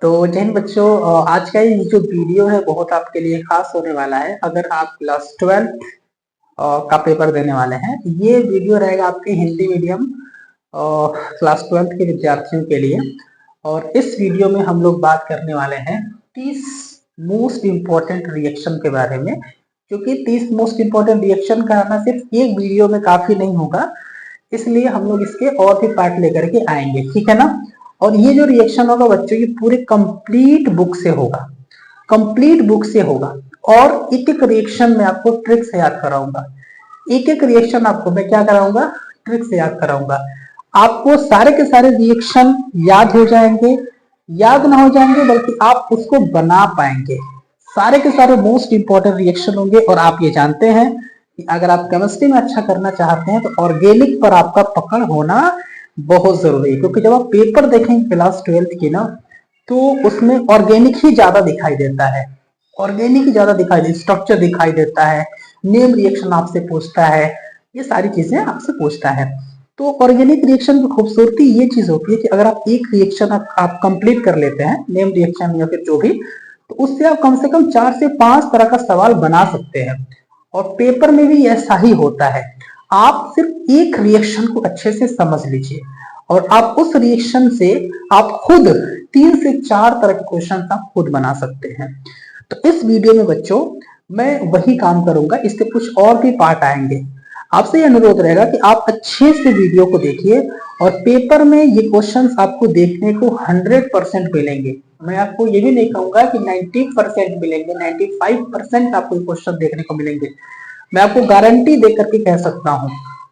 तो जय हिंद बच्चों, आज का ये जो वीडियो है बहुत आपके लिए खास होने वाला है। अगर आप क्लास 12 का पेपर देने वाले हैं, ये वीडियो रहेगा आपके हिंदी मीडियम क्लास 12 के विद्यार्थियों के लिए। और इस वीडियो में हम लोग बात करने वाले हैं 30 मोस्ट इम्पोर्टेंट रिएक्शन के बारे में, क्योंकि 30 मोस्ट इम्पोर्टेंट रिएक्शन कराना सिर्फ एक वीडियो में काफी नहीं होगा, इसलिए हम लोग इसके और भी पार्ट लेकर के आएंगे, ठीक है ना। और ये जो रिएक्शन होगा बच्चों, ये पूरे कंप्लीट बुक से होगा, कंप्लीट बुक से होगा। और एक एक रिएक्शन में आपको ट्रिक से याद कराऊंगा, एक एक रिएक्शन आपको मैं क्या कराऊंगा, ट्रिक से याद कराऊंगा। आपको सारे के सारे रिएक्शन याद हो जाएंगे, याद ना हो जाएंगे बल्कि आप उसको बना पाएंगे। सारे के सारे मोस्ट इंपॉर्टेंट रिएक्शन होंगे। और आप ये जानते हैं कि अगर आप केमिस्ट्री में अच्छा करना चाहते हैं तो ऑर्गेनिक पर आपका पकड़ होना बहुत जरूरी है, क्योंकि जब आप पेपर देखेंगे क्लास 12 की ना, तो उसमें ऑर्गेनिक ही ज्यादा दिखाई देता है, ऑर्गेनिक ही ज्यादा दिखाई देता है, स्ट्रक्चर दिखाई देता है, नेम रिएक्शन आपसे पूछता है, ये सारी चीजें आपसे पूछता है। तो ऑर्गेनिक रिएक्शन की खूबसूरती ये चीज होती है कि अगर आप एक रिएक्शन आप कंप्लीट कर लेते हैं, नेम रिएक्शन या फिर जो भी, तो उससे आप कम से कम 4 से 5 तरह का सवाल बना सकते हैं। और पेपर में भी ऐसा ही होता है। आप सिर्फ एक रिएक्शन को अच्छे से समझ लीजिए और आप उस रिएक्शन से आप खुद 3 से 4 तरह के क्वेश्चन आप खुद बना सकते हैं। तो इस वीडियो में बच्चों मैं वही काम करूंगा, इसके कुछ और भी पार्ट आएंगे। आपसे यह अनुरोध रहेगा कि आप अच्छे से वीडियो को देखिए और पेपर में ये क्वेश्चंस आपको देखने को 100% मिलेंगे। मैं आपको ये भी नहीं कहूंगा कि 90% मिलेंगे, 95% आपको क्वेश्चन देखने को मिलेंगे। मैं आपको गारंटी दे करके कह सकता हूँ,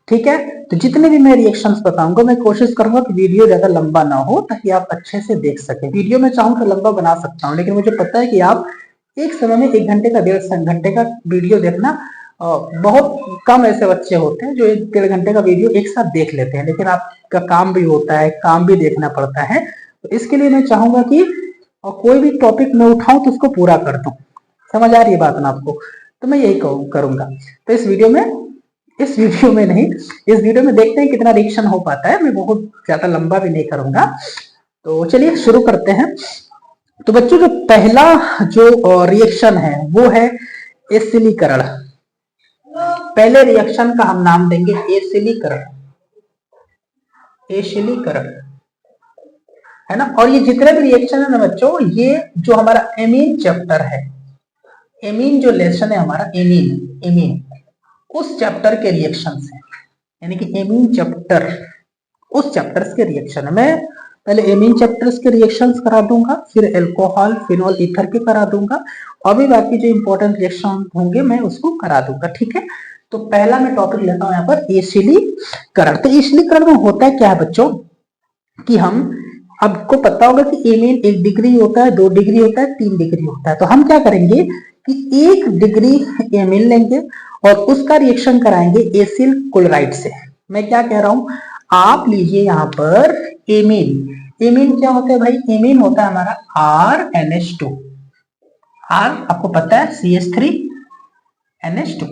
ठीक है। तो जितने भी मैं रिएक्शंस बताऊंगा, मैं कोशिश करूंगा कि वीडियो ज्यादा लंबा ना हो, ताकि आप अच्छे से देख सके। वीडियो में चाहूँ तो लंबा बना सकता हूँ, लेकिन मुझे पता है कि आप एक समय में 1 घंटे का 1.5 घंटे का वीडियो देखना, बहुत कम ऐसे बच्चे होते हैं जो 1-1.5 घंटे का वीडियो एक साथ देख लेते हैं। लेकिन आपका काम भी होता है, काम भी देखना पड़ता है, तो इसके लिए मैं चाहूंगा कि कोई भी टॉपिक मैं उठाऊं तो उसको पूरा कर दूं। समझ आ रही है बात ना आपको? तो मैं यही करूंगा। तो इस वीडियो में नहीं, इस वीडियो में देखते हैं कितना रिएक्शन हो पाता है। मैं बहुत ज्यादा लंबा भी नहीं करूंगा। तो चलिए शुरू करते हैं। तो बच्चों जो पहला जो रिएक्शन है वो है एसिलीकरण। पहले रिएक्शन का हम नाम देंगे एसिलीकरण, एसिलीकरण, है ना। और ये जितने भी रिएक्शन है ना बच्चों, ये जो हमारा एमीन चैप्टर है, एमीन जो लेसन है हमारा, एमीन उस चैप्टर के रिएक्शन है, यानी कि एमीन चैप्टर उस चैप्टर्स के रिएक्शन है। मैं पहले एमीन चैप्टर्स के रिएक्शंस करा दूंगा, फिर अल्कोहल, फिनोल, ईथर के करा दूंगा, और भी बाकी जो इंपॉर्टेंट रिएक्शन होंगे मैं उसको करा दूंगा, ठीक है। तो पहला मैं टॉपिक लेता हूं यहाँ पर एसिलीकरण। तो एसिलीकरण में होता है क्या है बच्चों, कि हम, आपको पता होगा कि एमीन 1 डिग्री होता है, 2 डिग्री होता है, 3 डिग्री होता है। तो हम क्या करेंगे कि 1 डिग्री एमीन लेंगे और उसका रिएक्शन कराएंगे एसिल क्लोराइड से। मैं क्या कह रहा हूं, आप लीजिए यहाँ पर एमीन। एमीन क्या होता है भाई? एमीन होता है हमारा RNH2। R आपको पता है CH3NH2,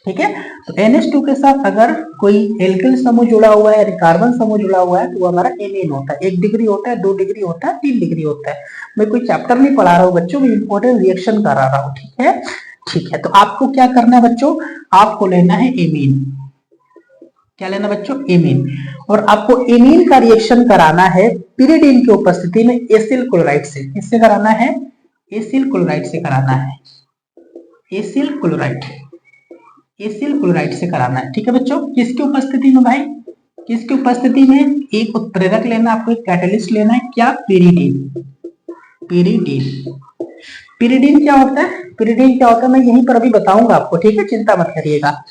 ठीक है। तो NH2 के साथ अगर कोई एल्किल समूह जुड़ा हुआ है, कार्बन समूह जुड़ा हुआ है, तो वो हमारा एमीन होता है। 1 डिग्री होता है, 2 डिग्री होता है, 3 डिग्री होता है। मैं कोई चैप्टर नहीं पढ़ा रहा हूँ बच्चों, मैं इंपॉर्टेंट रिएक्शन करा रहा हूँ, ठीक है। ठीक है, तो आपको क्या करना है बच्चों, आपको लेना है एमीन। क्या लेना बच्चों? एमीन। और आपको एमीन का रिएक्शन कराना है पिरिडीन की उपस्थिति में एसिल क्लोराइड से। किससे कराना है? एसिल क्लोराइड से कराना है, एसिल क्लोराइड, एसिल क्लोराइड से कराना है, ठीक है बच्चों। किसकी उपस्थिति में भाई? किसकी उपस्थिति में? एक उत्प्रेरक लेना, आपको एक कैटलिस्ट लेना है। क्या? पिरिडीन। पिरिडीन, पिरिडीन क्या होता है? पिरिडीन क्या होता है मैं यहीं पर अभी बताऊंगा आपको, ठीक है, चिंता मत करिएगा।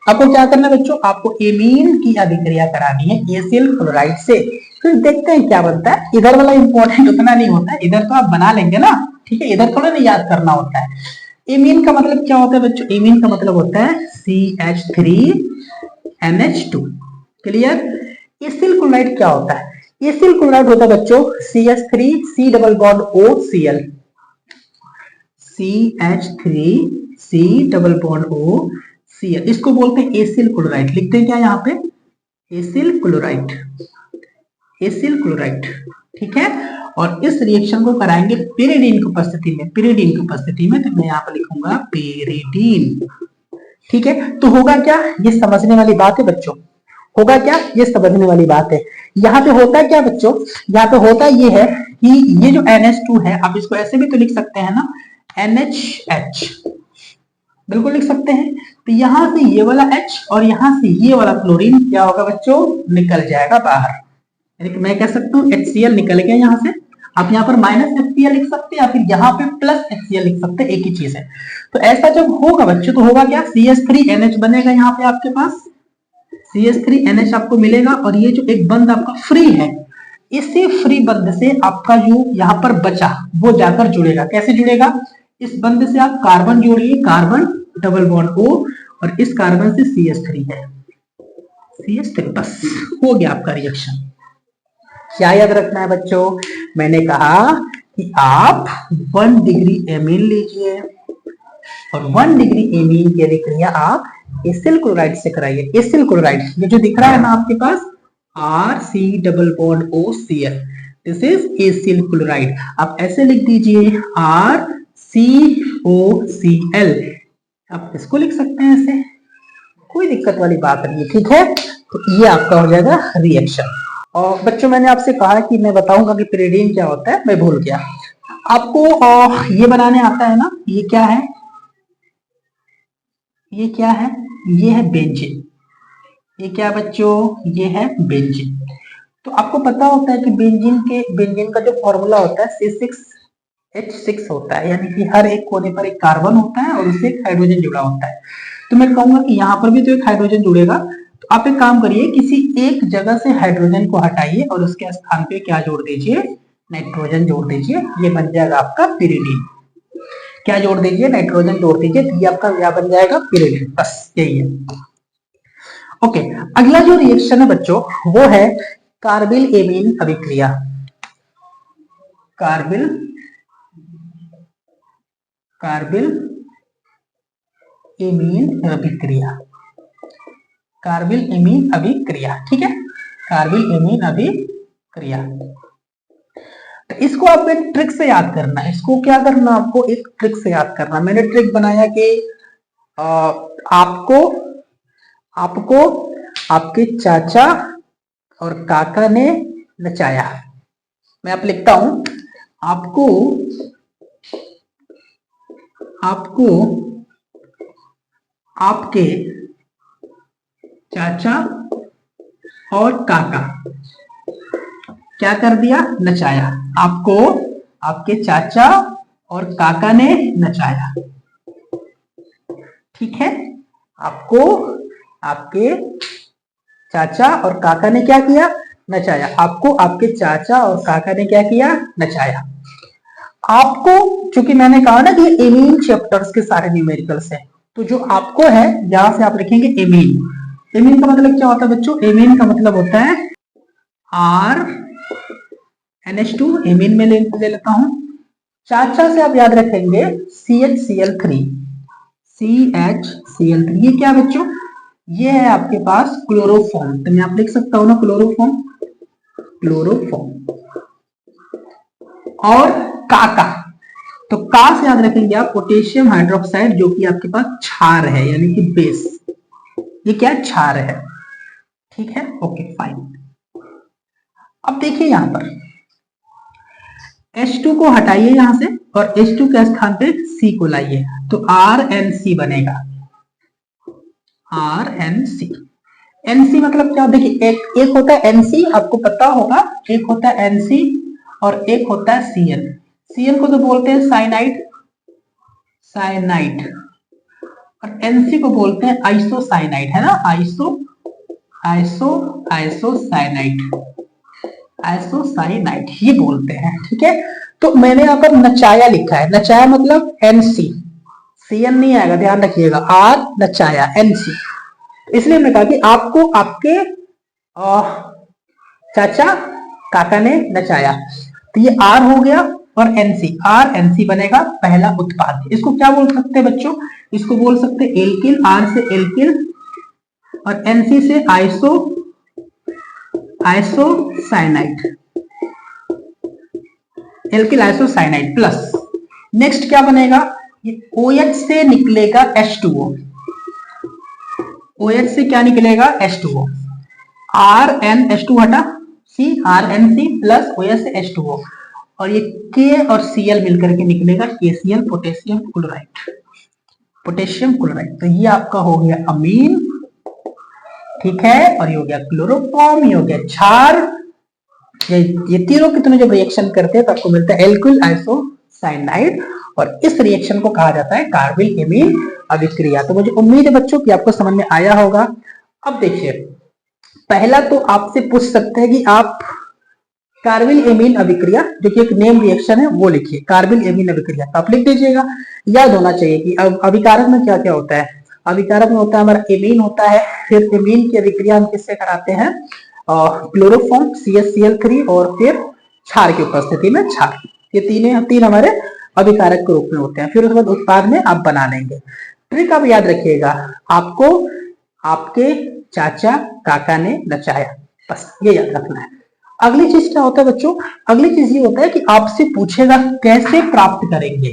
आपको क्या करना है बच्चों, आपको एमीन की अभिक्रिया करानी है एसिल क्लोराइड से। फिर देखते हैं क्या बनता है। इधर वाला इंपॉर्टेंट उतना नहीं होता है, इधर तो आप बना लेंगे ना, ठीक है, इधर थोड़ा नहीं याद करना होता है। एमीन का मतलब क्या होता है बच्चों? एमीन का मतलब होता है CH3NH2। क्लियर? एसिल क्लोराइड क्या होता है? एसिल क्लोराइड होता है बच्चों CH3 C double bond OCl, CH3C double bond OCl, इसको बोलते हैं एसिल क्लोराइड। लिखते हैं क्या यहाँ पे? एसिल क्लोराइड, एसिल क्लोराइड, ठीक है। और इस रिएक्शन को कराएंगे पेरिडीन की उपस्थिति में। पेरिडीन की उपस्थिति में तो मैं यहाँ पर लिखूंगा पेरिडीन। ठीक है, तो होगा क्या, ये समझने वाली बात है बच्चों। होगा क्या, ये समझने वाली बात है। यहाँ पे होता क्या बच्चों, यहाँ पे होता ये है कि ये जो NH2 है, आप इसको ऐसे भी तो लिख सकते हैं ना, NHH, बिल्कुल लिख सकते हैं। तो यहां से ये वाला H और यहां से ये वाला क्लोरीन क्या होगा बच्चों, निकल जाएगा बाहर। यानी कि मैं कह सकता हूँ HCl निकल गया यहाँ से। आप यहाँ पर -HCl लिख सकते हैं या फिर यहाँ पे +HCl लिख सकते हैं, एक ही चीज है। तो ऐसा जब होगा बच्चों तो होगा क्या, CH3NH बनेगा यहाँ पे आपके पास, CH3NH आपको मिलेगा। और ये जो एक बंद आपका फ्री है, इसी फ्री बंद से आपका जो यहाँ पर बचा वो जाकर जुड़ेगा। कैसे जुड़ेगा, इस बंद से आप कार्बन जोड़िए, कार्बन डबल बॉन्ड O, और इस कार्बन से CH3 है, CH3, बस हो गया आपका रिएक्शन। क्या याद रखना है बच्चों, मैंने कहा कि आप 1 डिग्री एमीन लीजिए और 1 डिग्री एमीन की अभिक्रिया आप एसिल क्लोराइड से कराइए। एसिल क्लोराइड, ये जो दिख रहा है ना आपके पास, RC double bond OCl, this is acyl chloride. आप ऐसे लिख दीजिए RCOCl, आप इसको लिख सकते हैं ऐसे, कोई दिक्कत वाली बात नहीं है। ठीक है, तो ये आपका हो जाएगा रिएक्शन। और बच्चों मैंने आपसे कहा कि मैं बताऊंगा कि पेरिडीन क्या होता है, मैं भूल गया। आपको ये बनाने आता है ना, ये क्या है, ये क्या है, ये है बेंजीन। ये क्या बच्चों, ये है बेंजीन। तो आपको पता होता है कि बेंजीन का जो फॉर्मूला होता है C6H6 होता है, यानी कि हर एक कोने पर एक कार्बन होता है और उससे एक हाइड्रोजन जुड़ा होता है। तो मैं कहूंगा कि यहाँ पर भी तो एक हाइड्रोजन जुड़ेगा। तो आप एक काम करिए, किसी एक जगह से हाइड्रोजन को हटाइए और उसके स्थान पे क्या जोड़ दीजिए, नाइट्रोजन जोड़ दीजिए। ये बन जाएगा आपका पेरिडीन। क्या जोड़ दीजिए, नाइट्रोजन जोड़ दीजिए, तो ये आपका क्या बन जाएगा, पेरिडीन। बस यही है। ओके, अगला जो रिएक्शन है बच्चों वो है कार्बिल एमीन अभिक्रिया। कार्बिल एमीन अभिक्रिया, कार्बिल एमीन अभिक्रिया। ठीक है, कार्बिल एमीन अभिक्रिया। तो इसको आपको एक ट्रिक से याद करना है। इसको क्या करना, आपको एक ट्रिक से याद करना। मैंने ट्रिक बनाया कि आपको आपके चाचा और काका ने नचाया। मैं आप लिखता हूं, आपको आपके चाचा और काका क्या कर दिया, नचाया। आपको आपके चाचा और काका ने नचाया। ठीक है, आपको आपके चाचा और काका ने क्या किया, नचाया। आपको आपके चाचा और काका ने क्या किया, नचाया। आपको, चूंकि मैंने कहा ना कि एमीन चैप्टर्स के सारे न्यूमेरिकल्स हैं, तो जो आपको है यहां से आप लिखेंगे एमीन। एमीन का मतलब क्या होता है बच्चों, एमीन का मतलब होता है RNH2, एमीन में ले लेता हूं। चाचा से आप याद रखेंगे CHCl3, CHCl3। ये क्या बच्चों, ये है आपके पास क्लोरोफॉर्म। तो मैं आप लिख सकता हूं ना क्लोरोफॉर्म। और काका, तो का से याद रखेंगे आप पोटेशियम हाइड्रोक्साइड, जो कि आपके पास क्षार है, यानी कि बेस। ये क्या क्षार है। ठीक है, ओके फाइन। अब देखिए यहां पर H2 को हटाइए यहां से और H2 के स्थान पे C को लाइए, तो RNC बनेगा। RNC, NC मतलब क्या, देखिए एक होता है NC, आपको पता होगा, एक होता है NC और एक होता है CN। CN को तो बोलते हैं साइनाइड, और NC को बोलते हैं आइसोसाइनाइड, है ना, आइसोसाइनाइड ये बोलते हैं। ठीक है, तो मैंने यहाँ पर नचाया लिखा है। नचाया मतलब NC, CN नहीं आएगा, ध्यान रखिएगा। R नचाया NC, इसलिए मैंने कहा कि आपको आपके चाचा काका ने नचाया। तो ये R हो गया और NC, RNC बनेगा पहला उत्पाद। इसको क्या बोल सकते हैं बच्चों, इसको बोल सकते हैं एल्किल। R से एल्किल और NC से isocyanide. Alkyl isocyanide plus next क्या बनेगा, ये OH से निकलेगा H2O। OH से क्या निकलेगा, H2O। RnH2 हटा, RnC प्लस OH से H2O, और ये K और Cl मिलकर के निकलेगा KCl, potassium chloride. Potassium chloride, तो ये आपका हो गया अमीन, ठीक है, और ये हो गया क्लोरोफॉर्म, ये हो गया क्षार। ये तीनों के तीनों जब रिएक्शन करते हैं तो आपको मिलता है एल्किल आइसोसाइनाइड, और इस रिएक्शन को कहा जाता है कार्बिल एमीन अभिक्रिया। तो मुझे उम्मीद है बच्चों कि आपको समझ में आया होगा। अब देखिए, पहला तो आपसे पूछ सकते हैं कि आप कार्बिल एमीन अभिक्रिया, जो कि एक नेम रिएक्शन है, वो लिखिए, कार्बिल एमीन अभिक्रिया, तो आप लिख दीजिएगा। याद होना चाहिए कि अभिकारक में क्या क्या होता है। अभिकारक में होता है हमारा एमीन होता है, फिर एमीन की अभिक्रिया हम किससे कराते हैं, क्लोरोफॉर्म CH-Cl3, और फिर क्षार की उपस्थिति में क्षार। ये तीन हमारे अभिकारक के रूप में होते हैं। फिर उसके बाद उत्पाद में आप बना लेंगे। ट्रिक आप याद रखिएगा, आपको आपके चाचा काका ने नचाया, बस ये याद रखना है। अगली चीज क्या होता है बच्चों, अगली चीज ये होता है कि आपसे पूछेगा कैसे प्राप्त करेंगे,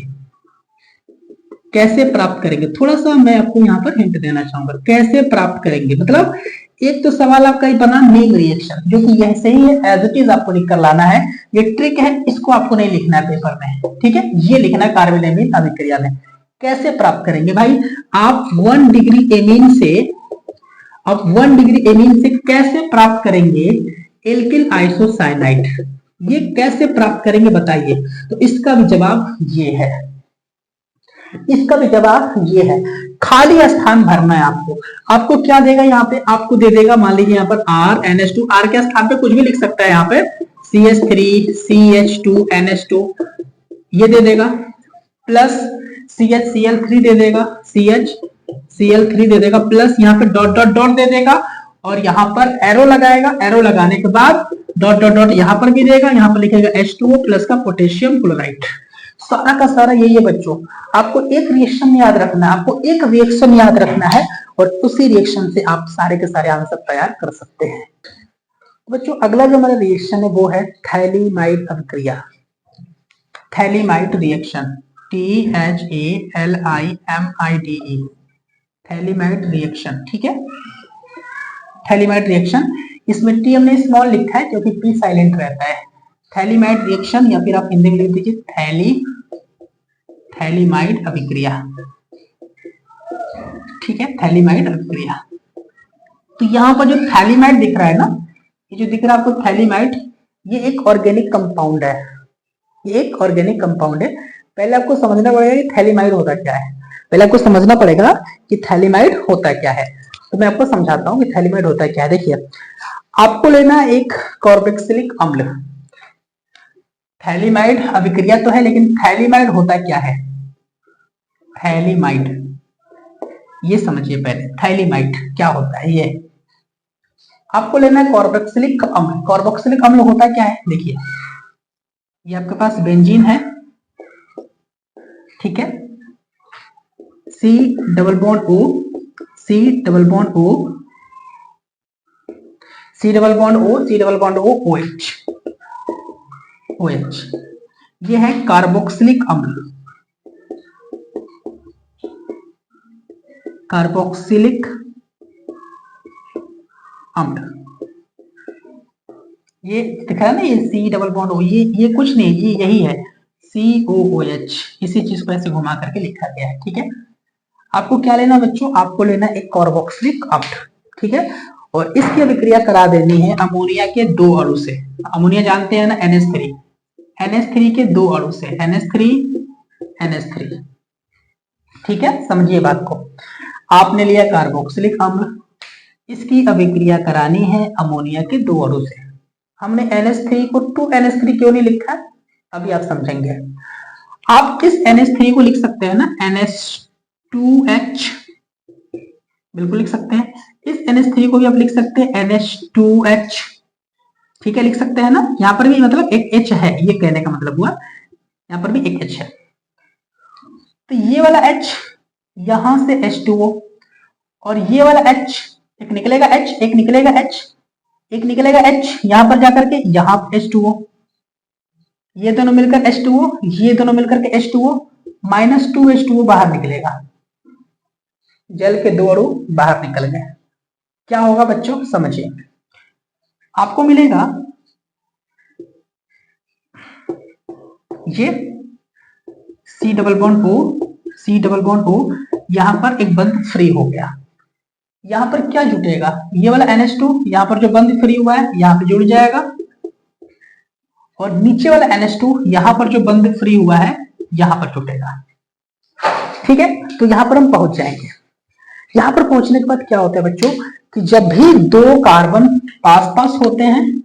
कैसे प्राप्त करेंगे। थोड़ा सा मैं आपको यहाँ पर हिंट देना चाहूंगा, कैसे प्राप्त करेंगे मतलब एक तो सवाल आपका ही बना नेम रिएक्शन, जो कि यह सही है, एज इट इज आपको लिख कर लाना है। ये ट्रिक है, इसको आपको नहीं लिखना है पेपर में, ठीक है, ये लिखना है कार्बिल एमीन अभिक्रिया में। कैसे प्राप्त करेंगे भाई, आप 1 डिग्री एमीन से कैसे प्राप्त करेंगे एल्किल आइसोसाइनाइड, ये कैसे प्राप्त करेंगे बताइए। तो इसका भी जवाब ये है, इसका भी जवाब ये है, खाली स्थान भरना है आपको। आपको क्या देगा यहाँ पे, आपको दे देगा, मान लीजिए यहाँ पर RnH2, R के स्थान पे कुछ भी लिख सकता है, यहाँ पे CH3 CH2 NH2 ये दे देगा, प्लस CH-Cl3 दे देगा, CH-Cl3 दे देगा, प्लस यहाँ पे डॉट डॉट डॉट दे देगा, और यहाँ पर एरो लगाएगा, एरो लगाने के बाद डॉट डॉट डॉट यहाँ पर भी देगा, यहाँ पर लिखेगा H2O प्लस का पोटेशियम क्लोराइड। सारा का सारा यही है बच्चों। आपको एक रिएक्शन याद रखना है, आपको एक रिएक्शन याद रखना है, और उसी रिएक्शन से आप सारे के सारे आंसर तैयार कर सकते हैं। बच्चों अगला जो हमारा रिएक्शन है वो है थैलीमाइड अभिक्रिया, phthalimide reaction, THALIMIDE, phthalimide reaction, ठीक है, थैलीमाइड रिएक्शन। इसमें T हमने स्मॉल लिखा है क्योंकि P साइलेंट रहता है। थैलीमाइड रिएक्शन, या फिर आप हिंदी में लिख दीजिए थैलीमाइड अभिक्रिया, ठीक है, थैलीमाइड अभिक्रिया। तो यहाँ पर जो थैलीमाइड दिख रहा है ना, ये जो दिख रहा है आपको थैलीमाइड, ये एक ऑर्गेनिक कंपाउंड है, ये एक ऑर्गेनिक कंपाउंड है। पहले आपको समझना पड़ेगा कि थैलीमाइड होता क्या है, पहले आपको समझना पड़ेगा कि थैलीमाइड होता क्या है। तो मैं आपको समझाता हूँ कि थैलीमाइड होता क्या है। देखिए, आपको लेना एक कार्बोक्सिलिक अम्ल, थैलीमाइड अभिक्रिया तो है, लेकिन थैलीमाइड होता क्या है, थैलीमाइड ये समझिए पहले, थैलीमाइड क्या होता है। ये आपको लेना है कार्बोक्सिलिक अम्ल। कार्बोक्सिलिक अम्ल होता क्या है, देखिए ये आपके पास बेंजीन है, ठीक है, C double bond O, C double bond O, C double bond O, C double bond O, OH, OH, ये है कार्बोक्सिलिक अम्ल, कार्बोक्सिलिक अम्ल। ये दिख रहा है ना, ये C डबल बॉन्ड O, ये कुछ नहीं, ये यही है COOH, इसी चीज को ऐसे घुमा करके लिखा गया है, ठीक है। आपको क्या लेना बच्चों, आपको लेना एक कार्बोक्सिलिक अम्ल, ठीक है, और इसकी अभिक्रिया करा देनी है अमोनिया के 2 अणु से। अमोनिया जानते हैं ना, NH3, NH3 के 2 अणु से, NH3 NH3, ठीक है, समझिए बात को। आपने लिया कार्बोक्सिलिक अम्ल, इसकी अभिक्रिया करानी है अमोनिया के 2 अणु से। हमने NH3 को 2NH3 क्यों नहीं लिखा, अभी आप समझेंगे। आप इस NH3 को लिख सकते हैं ना NH2H, बिल्कुल लिख सकते हैं। इस NH3 को भी आप लिख सकते हैं NH2H, ठीक है, लिख सकते हैं ना। यहाँ पर भी मतलब एक H है, ये कहने का मतलब हुआ, यहाँ पर भी एक H है। तो ये वाला H यहां से H2O, और ये वाला H, एक निकलेगा H, एक निकलेगा H, एक निकलेगा H, यहां पर जाकर के यहाँ H2O, ये दोनों मिलकर H2O, ये दोनों मिलकर के H2O, -2H2O बाहर निकलेगा, जल के 2 अणु बाहर निकल गए। क्या होगा बच्चों समझिए, आपको मिलेगा ये C double bond O, C double bond O, यहां पर एक बंध फ्री हो गया। यहां पर क्या जुटेगा, ये वाला NH2 यहां पर जो बंध फ्री हुआ है यहां पे जुड़ जाएगा, और नीचे वाला NH2 यहां पर जो बंध फ्री हुआ है यहां पर जुटेगा। ठीक है, तो यहां पर हम पहुंच जाएंगे। यहां पर पहुंचने के बाद क्या होता है बच्चों कि जब भी 2 कार्बन पास पास होते हैं,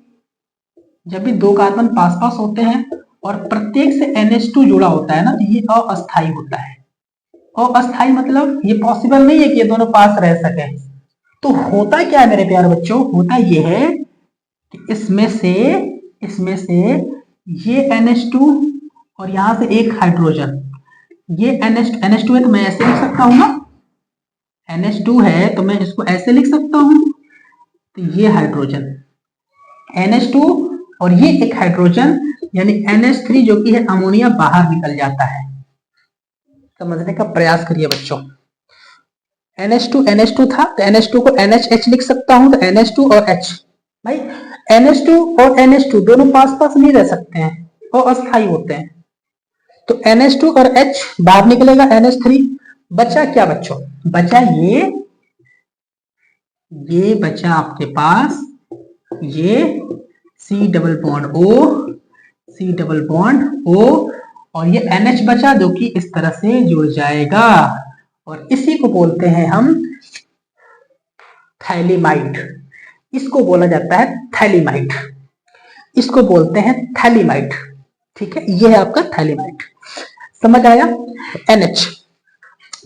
जब भी 2 कार्बन पास पास होते हैं और प्रत्येक से NH2 जुड़ा होता है ना, तो ये अस्थायी होता है। अस्थायी मतलब ये पॉसिबल नहीं है कि ये दोनों पास रह सके। तो होता क्या है मेरे प्यारे बच्चों, होता ये है कि इसमें से ये NH2 और यहां से एक हाइड्रोजन, ये NH2 है तो मैं ऐसे लिख सकता हूं ना, NH2 है तो मैं इसको ऐसे लिख सकता हूं, तो ये हाइड्रोजन NH2 और ये एक हाइड्रोजन यानी NH3 जो कि है अमोनिया बाहर निकल जाता है। समझने का प्रयास करिए बच्चों। NH2 था तो NH2 को NHH लिख सकता हूं, तो NH2 और H, भाई NH2 और NH2 दोनों पास पास नहीं रह सकते हैं, वो अस्थायी होते हैं। तो NH2 और H बाहर निकलेगा, NH3 बचा क्या बच्चों, बचा ये बचा आपके पास ये C डबल बॉन्ड O, और ये NH बचा जो कि इस तरह से जुड़ जाएगा, और इसी को बोलते हैं हम थैलीमाइड। इसको बोला जाता है थैलीमाइड, इसको बोलते हैं थैलीमाइड। ठीक है, ये है आपका थैलीमाइड। समझ आया, NH।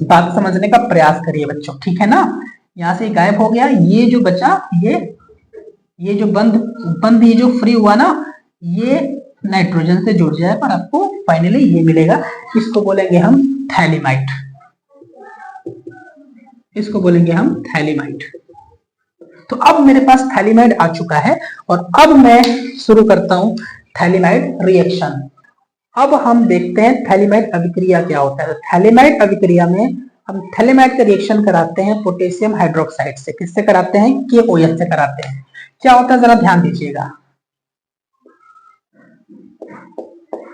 बात समझने का प्रयास करिए बच्चों, ठीक है ना। यहां से गायब हो गया, ये जो बचा ये जो बंद ये जो फ्री हुआ ना, ये नाइट्रोजन से जुड़ जाए पर आपको फाइनली ये मिलेगा। इसको बोलेंगे हम थैलीमाइड, इसको बोलेंगे हम थैलीमाइड। तो अब मेरे पास थैलीमाइड आ चुका है और अब मैं शुरू करता हूं थैलीमाइड रिएक्शन। अब हम देखते हैं थैलीमाइड अभिक्रिया क्या होता है। थैलीमाइड अभिक्रिया में हम थैलीमाइड का रिएक्शन कराते हैं पोटेशियम हाइड्रोक्साइड से। किससे कराते हैं, KOH से कराते हैं। क्या होता है जरा ध्यान दीजिएगा,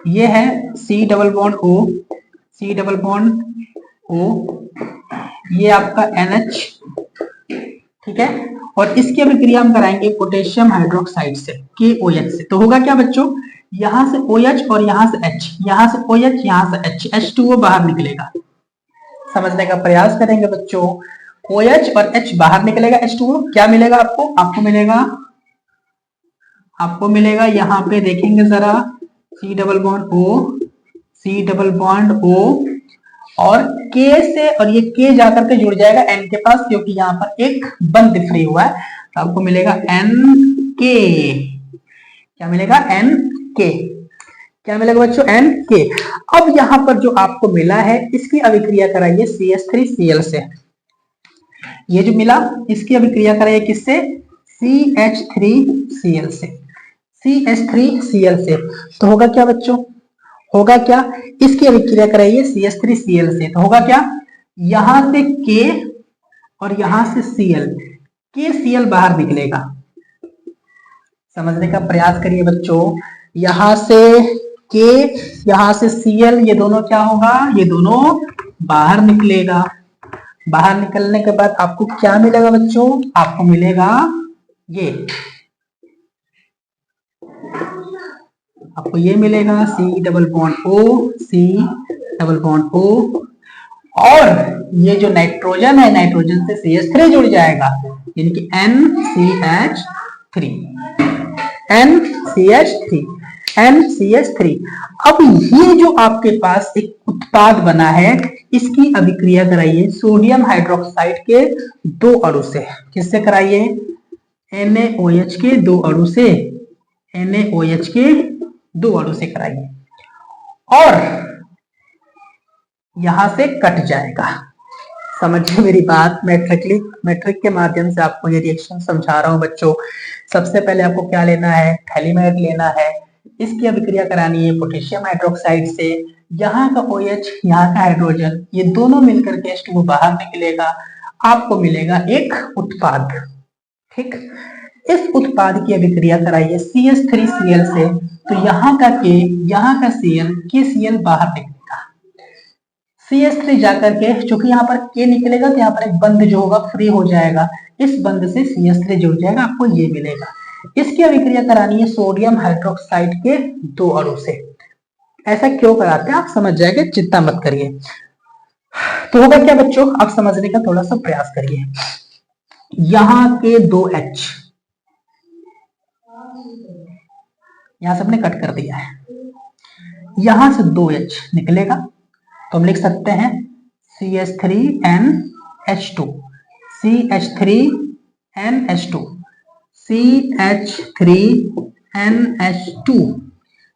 ये है C डबल बॉन्ड O, ये आपका NH, ठीक है, और इसकी अभिक्रिया हम कराएंगे पोटेशियम हाइड्रोक्साइड से, KOH से। तो होगा क्या बच्चों, यहां से OH और यहां से H, यहां से OH यहां से H, H2O बाहर निकलेगा। समझने का प्रयास करेंगे बच्चों, OH और H बाहर निकलेगा, H2O क्या मिलेगा आपको, आपको मिलेगा यहां पे देखेंगे जरा C डबल बॉन्ड O और K से, और ये K जाकर के जुड़ जाएगा N के पास क्योंकि यहाँ पर एक बंद फ्री हुआ है, तो आपको मिलेगा NK। क्या मिलेगा, NK। क्या मिलेगा बच्चों, NK। अब यहां पर जो आपको मिला है इसकी अभिक्रिया कराइए CH3Cl से। ये जो मिला इसकी अभिक्रिया कराइए किससे, CH3Cl से, CH3Cl से। तो होगा क्या बच्चों, होगा क्या, इसकी अभिक्रिया कराइए CH3Cl से, तो होगा क्या, यहां से K और यहां से Cl, KCl बाहर निकलेगा। समझने का प्रयास करिए बच्चों, यहां से K यहां से Cl, ये दोनों क्या होगा, ये दोनों बाहर निकलेगा। बाहर निकलने के बाद आपको क्या मिलेगा बच्चों, आपको मिलेगा ये, आपको ये मिलेगा C डबल बॉन्ड O, और ये जो नाइट्रोजन है, नाइट्रोजन से CH3 जुड़ जाएगा यानी कि NCH3। अब ये जो आपके पास एक उत्पाद बना है इसकी अभिक्रिया कराइए सोडियम हाइड्रोक्साइड के 2 अणु से। किससे कराइए, NaOH के 2 अणु से, NaOH के 2 अणु से कराइए, और यहां से कट जाएगा। समझिए मेरी बात, मैट्रिक के माध्यम से आपको ये रिएक्शन समझा रहा हूं बच्चों। सबसे पहले आपको क्या लेना है, थैलीमाइड लेना है, इसकी अभिक्रिया करानी है पोटेशियम हाइड्रोक्साइड से। यहाँ का OH, यहाँ का हाइड्रोजन, ये दोनों मिलकर के H2O बाहर निकलेगा, आपको मिलेगा एक उत्पाद। ठीक, इस उत्पाद की अभिक्रिया कराइए CH3Cl से, तो यहाँ का K, यहाँ का Cl, KCl बाहर निकलेगा। CH3 जाकर के, चूंकि यहाँ पर K निकलेगा तो यहाँ पर एक बंध जो होगा फ्री हो जाएगा, इस बंध से CH3 जुड़ जाएगा, आपको ये मिलेगा। इसकी अभिक्रिया करानी है सोडियम हाइड्रोक्साइड के 2 अणु से। ऐसा क्यों कराते हैं आप समझ जाएंगे, चिंता मत करिए। तो होगा क्या बच्चों, आप समझने का थोड़ा सा प्रयास करिए। यहाँ के 2 H, यहां से हमने कट कर दिया है, यहां से 2 H निकलेगा, तो हम लिख सकते हैं CH3NH2, CH3NH2, CH3NH2,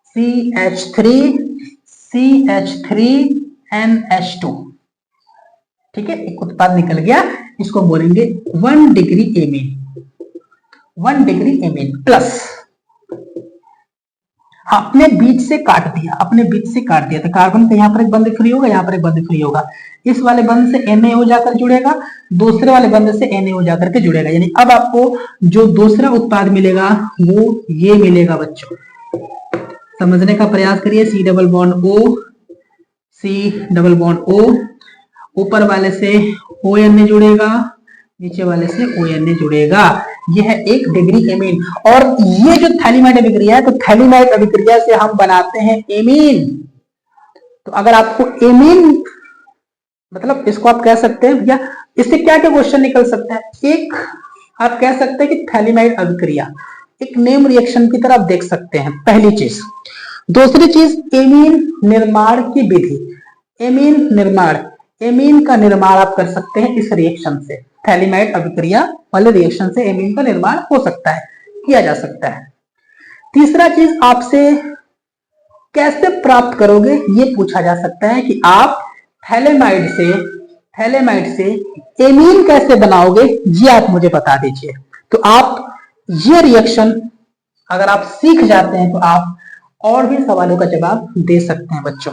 CH3NH2। ठीक है, एक उत्पाद निकल गया, इसको बोलेंगे 1 degree amine, 1 degree amine plus. अपने बीच से काट दिया, अपने बीच से काट दिया, तो कार्बन का यहाँ पर एक बंध फ्री होगा, यहाँ पर एक बंध फ्री होगा, इस वाले बंध से NaO जाकर जुड़ेगा, दूसरे वाले बंध से NaO जाकर के जुड़ेगा, यानी अब आपको जो दूसरा उत्पाद मिलेगा वो ये मिलेगा बच्चों। समझने का प्रयास करिए। C double bond O, C double bond O, ऊपर वाले से ON जुड़ेगा, नीचे वाले से ON जुड़ेगा, यह है 1 डिग्री एमीन। और ये जो थैलीमाइड अभिक्रिया है, तो थैलीमाइड अभिक्रिया से हम बनाते हैं एमीन। तो अगर आपको एमीन मतलब इसको आप कह सकते हैं, या इससे क्या क्या क्वेश्चन निकल सकता है, एक आप कह सकते हैं कि थैलीमाइड अभिक्रिया एक नेम रिएक्शन की तरह आप देख सकते हैं, पहली चीज। दूसरी चीज, एमीन निर्माण की विधि, एमीन निर्माण, एमीन का निर्माण आप कर सकते हैं इस रिएक्शन से, थैलीमाइड अभिक्रिया वाले रिएक्शन से एमीन का निर्माण हो सकता है, किया जा सकता है। तीसरा चीज, आपसे कैसे प्राप्त करोगे ये पूछा जा सकता है कि आप थैलेमाइड से एमीन कैसे बनाओगे, ये आप मुझे बता दीजिए। तो आप ये रिएक्शन अगर आप सीख जाते हैं तो आप और भी सवालों का जवाब दे सकते हैं बच्चों।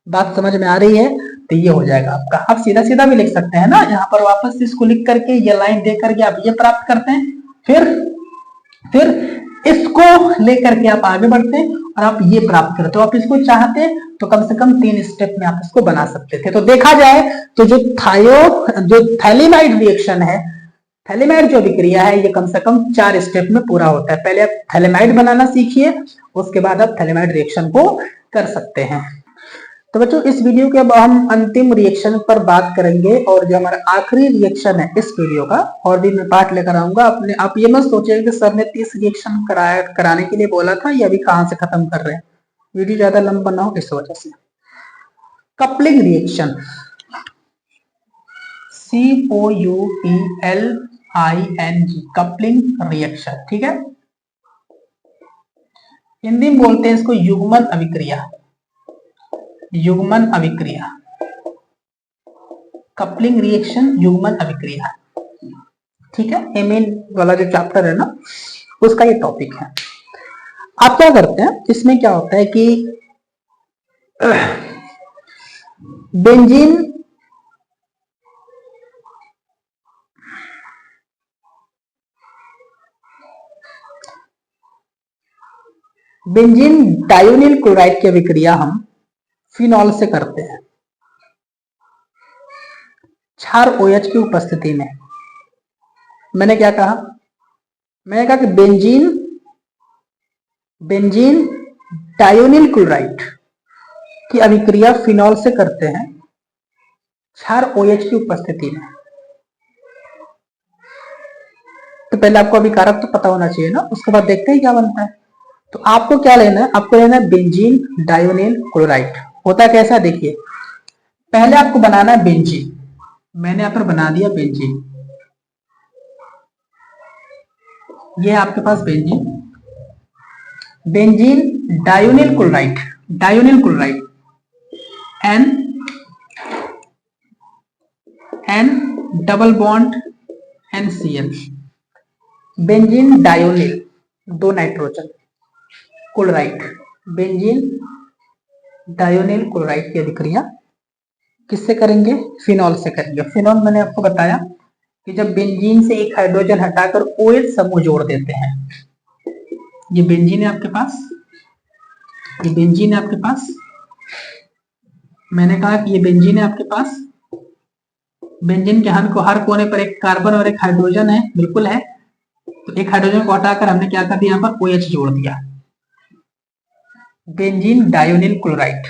बात समझ में आ रही है? तो ये हो जाएगा आपका। आप सीधा सीधा भी लिख सकते हैं ना, यहाँ पर वापस इसको लिख करके ये लाइन दे करके आप ये प्राप्त करते हैं, फिर इसको लेकर के आप आगे बढ़ते हैं और आप ये प्राप्त करते हो। आप इसको चाहते हैं तो कम से कम 3 स्टेप में आप इसको बना सकते थे। तो देखा जाए तो जो थैलीमाइड रिएक्शन है, थैलीमाइड जो अभिक्रिया है, ये कम से कम 4 स्टेप में पूरा होता है। पहले आप थैलीमाइड बनाना सीखिए, उसके बाद आप थैलीमाइड रिएक्शन को कर सकते हैं। तो बच्चों, इस वीडियो के अब हम अंतिम रिएक्शन पर बात करेंगे, और जो हमारा आखिरी रिएक्शन है इस वीडियो का, और भी मैं पार्ट लेकर आऊंगा। आप ये मत सोचिएगा कि सर ने 30 रिएक्शन कराने के लिए बोला था, ये अभी कहां से खत्म कर रहे हैं, वीडियो ज्यादा लंबा ना हो इस वजह से। Coupling reaction, COUPLING, coupling reaction, ठीक है। हिंदी में बोलते हैं इसको युग्मन अभिक्रिया, युग्मन अभिक्रिया, कपलिंग रिएक्शन, युग्मन अभिक्रिया, ठीक है। एमीन वाला जो चैप्टर है ना, उसका ये टॉपिक है। आप क्या करते हैं, इसमें क्या होता है कि बेंजीन डायोनिल क्लोराइड की अभिक्रिया हम फिनॉल से करते हैं, क्षार OH की उपस्थिति में। मैंने क्या कहा, मैंने कहा कि बेंजीन डायोनिल क्लोराइड की अभिक्रिया फिनॉल से करते हैं, क्षार OH की उपस्थिति में। तो पहले आपको अभिकारक तो पता होना चाहिए ना, उसके बाद देखते हैं क्या बनता है। तो आपको क्या लेना है, आपको लेना है बेंजीन डायोनिल क्लोराइड। होता कैसा, देखिए, पहले आपको बनाना है बेंजीन। मैंने यहां पर बना दिया बेंजीन, ये है आपके पास बेंजीन डायोनिल क्लोराइड, डायोनिल chloride N double bond NCl, benzene डायोनिल, 2 नाइट्रोजन, क्लोराइड, बेंजीन डायोनिल क्लोराइड की अभिक्रिया किससे करेंगे? फिनॉल से करेंगे। फिनॉल मैंने आपको बताया कि जब बेंजीन से एक हाइड्रोजन हटाकर OH समूह जोड़ देते हैं। ये बेंजीन है आपके पास, ये बेंजीन है आपके पास, मैंने कहा कि ये बेंजीन है आपके पास। बेंजीन के हर कोने पर एक कार्बन और एक हाइड्रोजन है, बिल्कुल है। तो एक हाइड्रोजन को हटाकर हमने क्या कर दिया, यहाँ पर OH जोड़ दिया, बेंजीन डायोनिल क्लोराइड।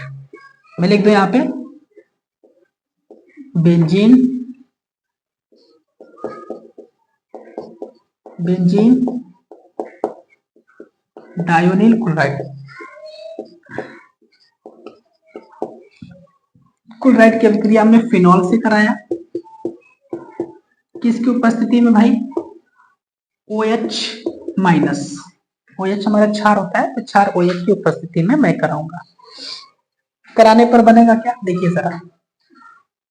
मैं लिख दो यहाँ पे बेंजीन डायोनिल क्लोराइड। क्लोराइड की अभिक्रिया हमने फिनॉल से कराया, किसकी उपस्थिति में भाई? OH minus. OH हमारा क्षार होता है, तो क्षार OH की उपस्थिति में मैं कराऊंगा। कराने पर बनेगा क्या, देखिए जरा,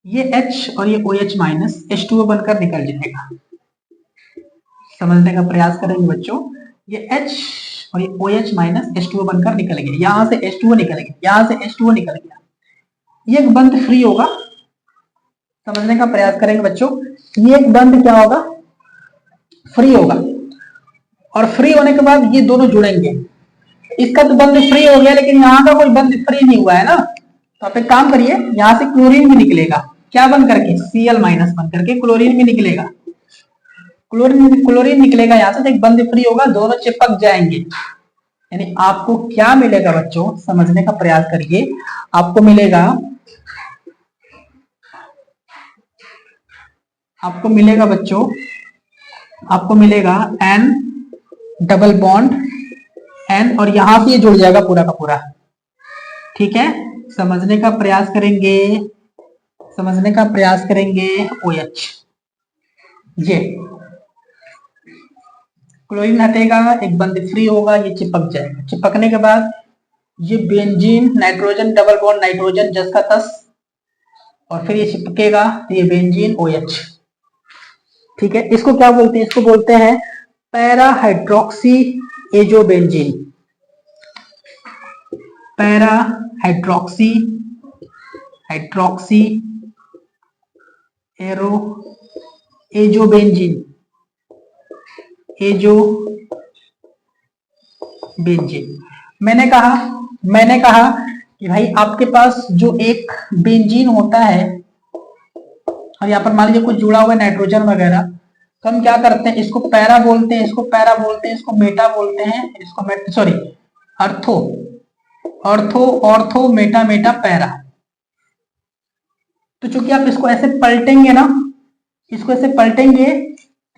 ये H और ये OH माइनस H2O बनकर निकल जाएगा। समझने का प्रयास करेंगे बच्चों, ये H और ये OH माइनस H2O बनकर निकल गया, यहां से H2O निकल गया, यहां से H2O निकल गया, ये एक बंध फ्री होगा। समझने का प्रयास करेंगे बच्चों, ये एक बंध क्या होगा? फ्री होगा। और फ्री होने के बाद ये दोनों जुड़ेंगे। इसका तो बंध फ्री हो गया, लेकिन यहाँ का कोई बंध फ्री नहीं हुआ है ना, तो आप एक काम करिए, यहाँ से क्लोरीन भी निकलेगा, क्या बन करके? Cl माइनस बन करके क्लोरीन भी निकलेगा। क्लोरीन निकलेगा यहाँ से, एक बंध फ्री होगा, दोनों चिपक जाएंगे। यानी आपको क्या मिलेगा बच्चों, समझने का प्रयास करिए, आपको मिलेगा बच्चों, आपको मिलेगा N डबल बॉन्ड N, और यहां से ये जुड़ जाएगा पूरा का पूरा। ठीक है, समझने का प्रयास करेंगे, OH, ये क्लोरीन हटेगा, एक बंध फ्री होगा, ये चिपक जाएगा। चिपकने के बाद ये benzene, nitrogen double bond nitrogen जस का तस, और फिर ये चिपकेगा, तो ये बेंजीन OH। ठीक है, इसको क्या बोलते हैं? इसको बोलते हैं para hydroxy azobenzene. Para hydroxy azobenzene मैंने कहा कि भाई आपके पास जो एक बेंजीन होता है, और यहाँ पर मान लीजिए कुछ जुड़ा हुआ है नाइट्रोजन वगैरह, तो हम क्या करते हैं, इसको पैरा बोलते हैं, इसको पैरा बोलते हैं, इसको मेटा बोलते हैं, इसको सॉरी ऑर्थो मेटा पैरा। तो चूंकि आप इसको ऐसे पलटेंगे ना,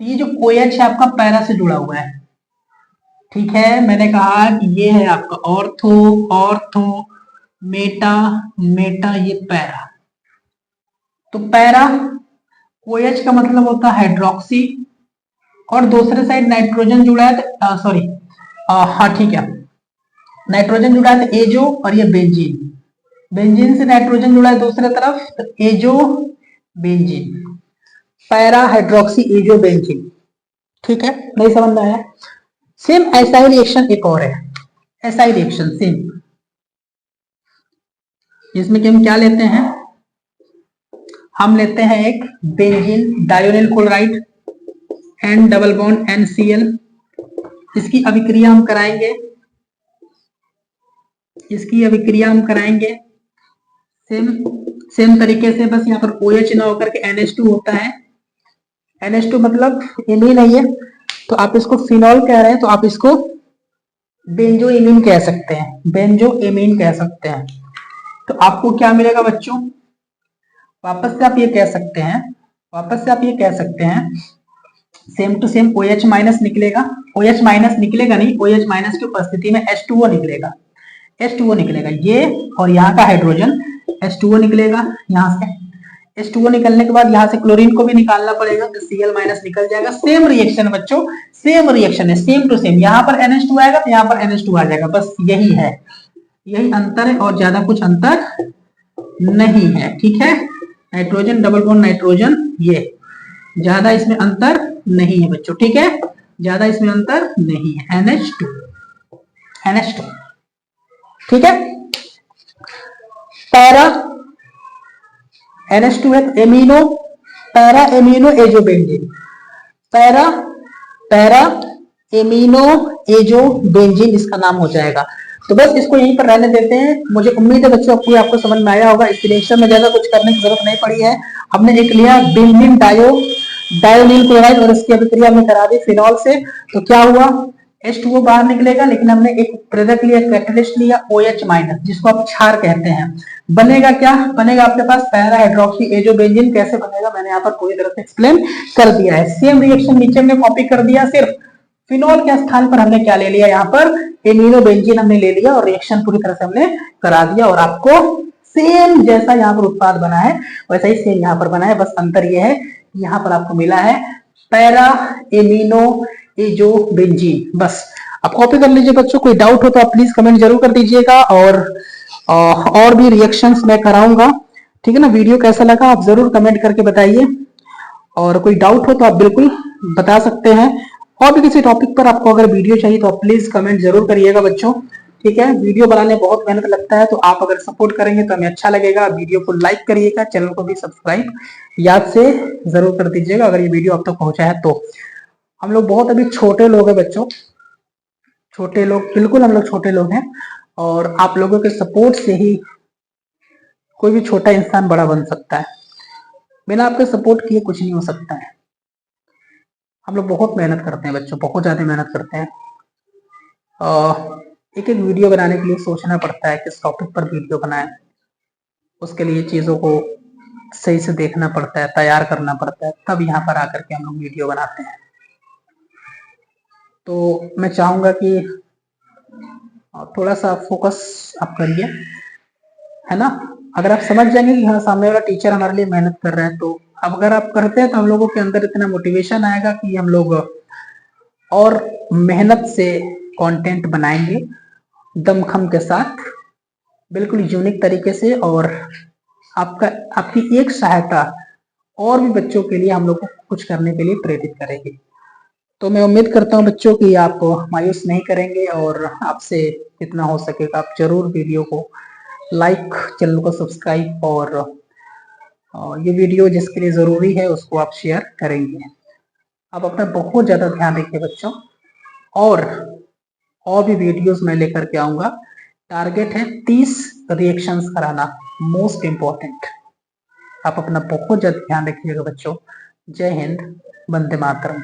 तो ये जो OH है आपका पैरा से जुड़ा हुआ है। ठीक है, मैंने कहा कि ये है आपका ऑर्थो मेटा ये पैरा। तो पैरा OH का मतलब होता है हाइड्रोक्सी, और दूसरे साइड नाइट्रोजन जुड़ा है, तो सॉरी हाँ ठीक है, नाइट्रोजन जुड़ा है तो एजो, और ये बेंजीन से नाइट्रोजन जुड़ा है दूसरे तरफ, तो azo benzene, para hydroxy azo benzene. ठीक है, नहीं समझ में आया? सेम ऐसा ही रिएक्शन एक और है, ऐसा ही रिएक्शन सेम, इसमें कि हम क्या लेते हैं, हम लेते हैं एक बेंजीन डायोनिल chloride N double bond NCl, इसकी अभिक्रिया हम कराएंगे, सेम तरीके से, बस यहाँ पर OH ना होकर के NH2 होता है। NH2 मतलब इमीन है ये, तो आप इसको फिनॉल कह रहे हैं, तो आप इसको बेंजोइमीन कह सकते हैं। तो आपको क्या मिलेगा बच्चों, वापस से आप ये कह सकते हैं, same to same OH minus निकलेगा, OH माइनस नहीं, OH माइनस की उपस्थिति में H2O निकलेगा, ये, और यहाँ का हाइड्रोजन H2O निकलेगा, यहाँ से H2O निकलने के बाद यहाँ से क्लोरीन को भी निकालना पड़ेगा, तो Cl माइनस निकल जाएगा। सेम रिएक्शन बच्चों, सेम रिएक्शन है, सेम टू सेम, यहाँ पर NH2 आएगा तो यहाँ पर NH2 आ जाएगा, बस यही है, यही अंतर है, और ज्यादा कुछ अंतर नहीं है। ठीक है, नाइट्रोजन डबल बॉन्ड नाइट्रोजन, ये ज्यादा इसमें अंतर नहीं है बच्चों। ठीक है, ज्यादा इसमें अंतर नहीं है, NH2 ठीक है। पैरा NH2 है तो amino, para amino azo benzene, para amino azo benzene इसका नाम हो जाएगा। तो बस इसको यहीं पर रहने देते हैं। मुझे उम्मीद है बच्चों आपको समझ में आया होगा। इस रिएक्शन में ज्यादा कुछ करने की जरूरत नहीं पड़ी है। हमने एक लिया बेंजीन डायोनील क्लोराइड और इसकी अभिक्रिया हमने करा दी फिनॉल से, तो क्या हुआ, H2O बाहर निकलेगा, लेकिन हमने एक प्रेरक लिया, कैटलिस्ट लिया OH- जिसको आप क्षार कहते हैं। बनेगा क्या, बनेगा आपके पास पैरा हाइड्रोक्सी एजो बेंजीन। कैसे बनेगा मैंने यहाँ पर पूरी तरह से एक्सप्लेन कर दिया है। सेम रिएक्शन नीचे हमने कॉपी कर दिया, सिर्फ फिनॉल के स्थान पर हमने क्या ले लिया, यहाँ पर एमिनो बेंजीन हमने ले लिया और रिएक्शन पूरी तरह से हमने करा दिया और आपको सेम जैसा यहाँ पर उत्पाद बना है वैसा ही सेम यहाँ पर बना है। बस अंतर यह है यहाँ पर आपको मिला है पैरा एमिनो एजो बेंजीन। बस आप कॉपी कर लीजिए बच्चों। कोई डाउट हो तो आप प्लीज कमेंट जरूर कर दीजिएगा और भी रिएक्शंस मैं कराऊंगा, ठीक है ना। वीडियो कैसा लगा आप जरूर कमेंट करके बताइए और कोई डाउट हो तो आप बिल्कुल बता सकते हैं। और भी किसी टॉपिक पर आपको अगर वीडियो चाहिए तो आप प्लीज कमेंट जरूर करिएगा बच्चों, ठीक है। वीडियो बनाने में बहुत मेहनत लगता है, तो आप अगर सपोर्ट करेंगे तो हमें अच्छा लगेगा। वीडियो को लाइक करिएगा, चैनल को भी सब्सक्राइब याद से जरूर कर दीजिएगा अगर ये वीडियो आप तक पहुंचा है तो। हम लोग बहुत अभी छोटे लोग हैं बच्चों, छोटे लोग, बिल्कुल हम लोग छोटे लोग हैं और आप लोगों के सपोर्ट से ही कोई भी छोटा इंसान बड़ा बन सकता है। बिना आपके सपोर्ट किए कुछ नहीं हो सकता है। हम लोग बहुत मेहनत करते हैं बच्चों, बहुत ज्यादा मेहनत करते हैं। एक एक वीडियो बनाने के लिए सोचना पड़ता है किस टॉपिक पर वीडियो बनाएं, उसके लिए चीजों को सही से देखना पड़ता है, तैयार करना पड़ता है, तब यहाँ पर आकर के हम लोग वीडियो बनाते हैं। तो मैं चाहूंगा कि थोड़ा सा फोकस आप करिए, है ना। अगर आप समझ जाएंगे कि हाँ सामने वाला टीचर हमारे लिए मेहनत कर रहा है, तो अब अगर आप करते हैं तो हम लोगों के अंदर इतना मोटिवेशन आएगा कि हम लोग और मेहनत से कंटेंट बनाएंगे, दमखम के साथ, बिल्कुल यूनिक तरीके से। और आपकी एक सहायता और भी बच्चों के लिए हम लोग को कुछ करने के लिए प्रेरित करेगी। तो मैं उम्मीद करता हूँ बच्चों कि आप मायूस नहीं करेंगे और आपसे जितना हो सकेगा आप जरूर वीडियो को लाइक, चैनल को सब्सक्राइब और ये वीडियो जिसके लिए जरूरी है उसको आप शेयर करेंगे। आप अपना बहुत ज्यादा ध्यान रखिए बच्चों, और भी वीडियोस मैं लेकर के आऊंगा। टारगेट है 30 रिएक्शंस कराना, मोस्ट इंपॉर्टेंट। आप अपना बहुत ज्यादा ध्यान रखिएगा बच्चों। जय हिंद, वंदे मातरम।